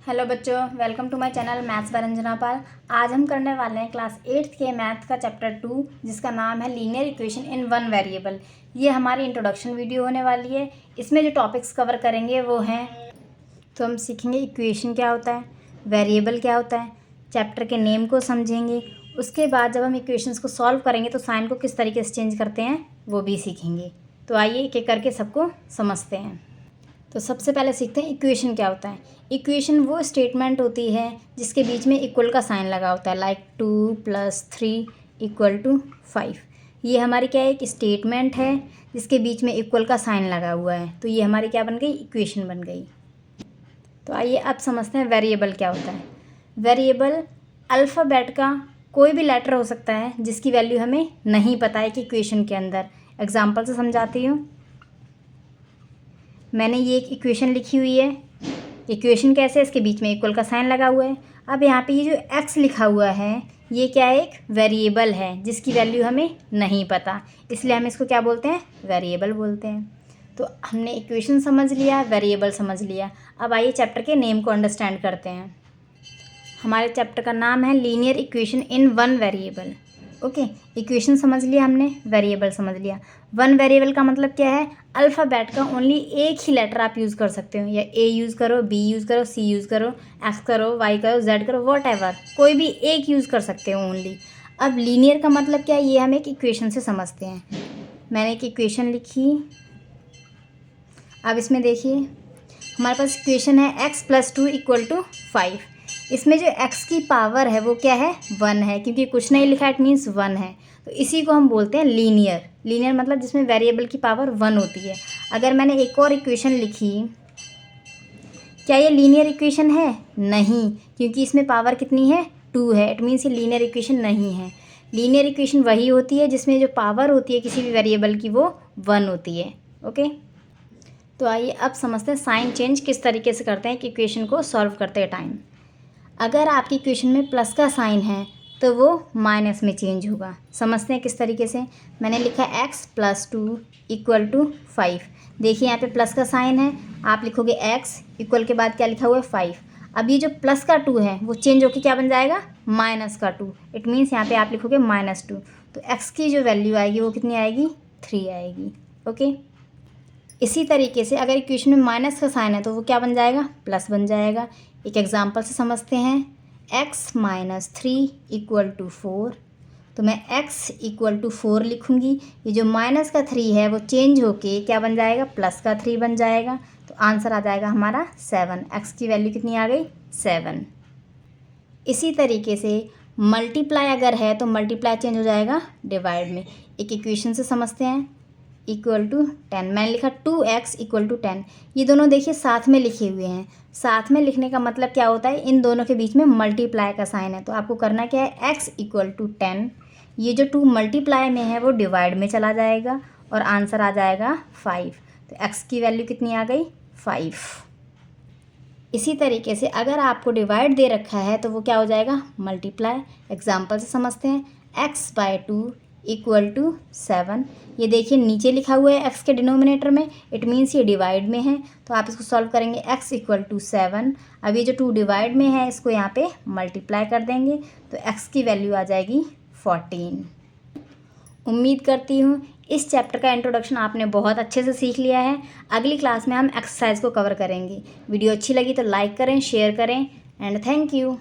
Hello बच्चों, welcome to my channel maths by Ranjana Pal. आज हम करने वाले हैं क्लास 8th के मैथ का चैप्टर 2 जिसका नाम है linear equation in one variable. ये हमारी इंट्रोडक्शन वीडियो होने वाली है। इसमें जो टॉपिक्स कवर करेंगे वो हैं, तो हम सीखेंगे इक्वेशन क्या होता है, वेरिएबल क्या होता है, चैप्टर के नेम को समझेंगे। उसके बाद जब हम इक्वेशंस को सॉल्व करेंगे तो साइन को किस तरीके से चेंज करते हैं वो भी सीखेंगे। तो आइए एक एक करके सबको समझते हैं। तो सबसे पहले सीखते हैं इक्वेशन क्या होता है। इक्वेशन वो स्टेटमेंट होती है जिसके बीच में इक्वल का साइन लगा होता है, लाइक 2 + 3 = 5। ये हमारी क्या है, एक स्टेटमेंट है जिसके बीच में इक्वल का साइन लगा हुआ है। तो ये हमारी क्या बन गई, इक्वेशन बन गई। तो आइए अब समझते हैं वेरिएबल क्या होता है। वेरिएबल अल्फ़ाबेट का कोई भी लेटर हो सकता है जिसकी वैल्यू हमें नहीं पता है कि इक्वेशन के अंदर। एग्जाम्पल से समझाती हूँ। मैंने ये एक इक्वेशन लिखी हुई है। इक्वेशन कैसे है, इसके बीच में इक्वल का साइन लगा हुआ है। अब यहाँ पे ये जो x लिखा हुआ है ये क्या है, एक वेरिएबल है जिसकी वैल्यू हमें नहीं पता, इसलिए हम इसको क्या बोलते हैं, वेरिएबल बोलते हैं। तो हमने इक्वेशन समझ लिया, वेरिएबल समझ लिया। अब आइए चैप्टर के नेम को अंडरस्टैंड करते हैं। हमारे चैप्टर का नाम है linear equation in one variable. Okay, equation समझ लिया हमने, वेरिएबल समझ लिया। वन वेरिएबल का मतलब क्या है, अल्फ़ाबेट का ओनली एक ही लेटर आप यूज़ कर सकते हो, या ए यूज़ करो, बी यूज़ करो, सी यूज़ करो, एक्स करो, वाई करो, जेड करो, वॉटएवर, कोई भी एक यूज़ कर सकते हो ओनली। अब लीनियर का मतलब क्या है, ये हम एक इक्वेशन से समझते हैं। मैंने एक इक्वेशन लिखी। अब इसमें देखिए हमारे पास इक्वेशन है x + 2 = 5। इसमें जो x की पावर है वो क्या है, 1 है, क्योंकि कुछ नहीं लिखा इट मीन्स 1 है। तो इसी को हम बोलते हैं लीनियर। लीनियर मतलब जिसमें वेरिएबल की पावर 1 होती है। अगर मैंने एक और इक्वेशन लिखी, क्या ये लीनियर इक्वेशन है? नहीं, क्योंकि इसमें पावर कितनी है, 2 है। इट मीन्स ये लीनियर इक्वेशन नहीं है। लीनियर इक्वेशन वही होती है जिसमें जो पावर होती है किसी भी वेरिएबल की वो 1 होती है। ओके, तो आइए अब समझते हैं साइन चेंज किस तरीके से करते हैं कि इक्वेशन को सॉल्व करते टाइम। अगर आपकी इक्वेशन में प्लस का साइन है तो वो माइनस में चेंज होगा। समझते हैं किस तरीके से। मैंने लिखा x + 2 = 5। देखिए यहाँ पे प्लस का साइन है, आप लिखोगे x इक्वल के बाद क्या लिखा हुआ है, 5। अब ये जो प्लस का 2 है वो चेंज होकर क्या बन जाएगा, माइनस का 2। इट मीन्स यहाँ पे आप लिखोगे -2। तो x की जो वैल्यू आएगी वो कितनी आएगी, 3 आएगी। ओके, इसी तरीके से अगर इक्वेशन में माइनस का साइन है तो वो क्या बन जाएगा, प्लस बन जाएगा। एक एग्जांपल से समझते हैं। x - 3 = 4। तो मैं x = 4 लिखूँगी। ये जो माइनस का 3 है वो चेंज होके क्या बन जाएगा, प्लस का 3 बन जाएगा। तो आंसर आ जाएगा हमारा 7। x की वैल्यू कितनी आ गई, 7। इसी तरीके से मल्टीप्लाई अगर है तो मल्टीप्लाई चेंज हो जाएगा डिवाइड में। एक इक्वेशन से समझते हैं। =10, मैंने लिखा 2x = 10। ये दोनों देखिए साथ में लिखे हुए हैं। साथ में लिखने का मतलब क्या होता है, इन दोनों के बीच में मल्टीप्लाई का साइन है। तो आपको करना क्या है, x = 10। ये जो 2 मल्टीप्लाई में है वो डिवाइड में चला जाएगा और आंसर आ जाएगा 5। तो x की वैल्यू कितनी आ गई, 5। इसी तरीके से अगर आपको डिवाइड दे रखा है तो वो क्या हो जाएगा, मल्टीप्लाई। एग्जाम्पल से समझते हैं। x/2 = 7। ये देखिए नीचे लिखा हुआ है x के डिनोमिनेटर में, इट मीन्स ये डिवाइड में है। तो आप इसको सॉल्व करेंगे, x = 7। अब ये जो 2 डिवाइड में है इसको यहाँ पे मल्टीप्लाई कर देंगे तो x की वैल्यू आ जाएगी 14। उम्मीद करती हूँ इस चैप्टर का इंट्रोडक्शन आपने बहुत अच्छे से सीख लिया है। अगली क्लास में हम एक्सरसाइज को कवर करेंगे। वीडियो अच्छी लगी तो लाइक करें, शेयर करें एंड थैंक यू।